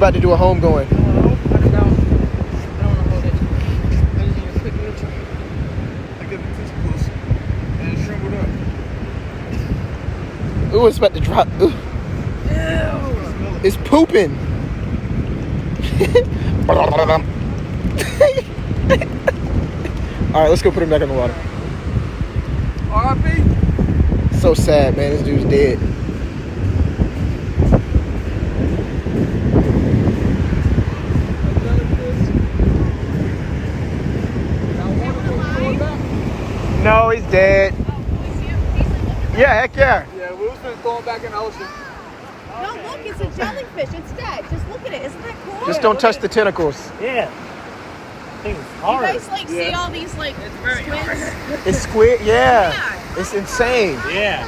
about to do a home going. I don't want to hold it. I just need a quick little try. I get the tentacles and shrimp it up. Ooh, it's about to drop. Ooh. Ew. It's pooping. All right, let's go put him back in the water. R.I.P. So sad, man. This dude's dead. No, he's dead. Yeah, heck yeah. Yeah, we was just throwing back in the ocean. No, look, it's a jellyfish. It's dead. Just look at it. Isn't that cool? Just don't touch the tentacles. Yeah. Thing's You hard. guys see all these It's very squids? It's squid. Yeah. Yeah. It's insane. Yeah.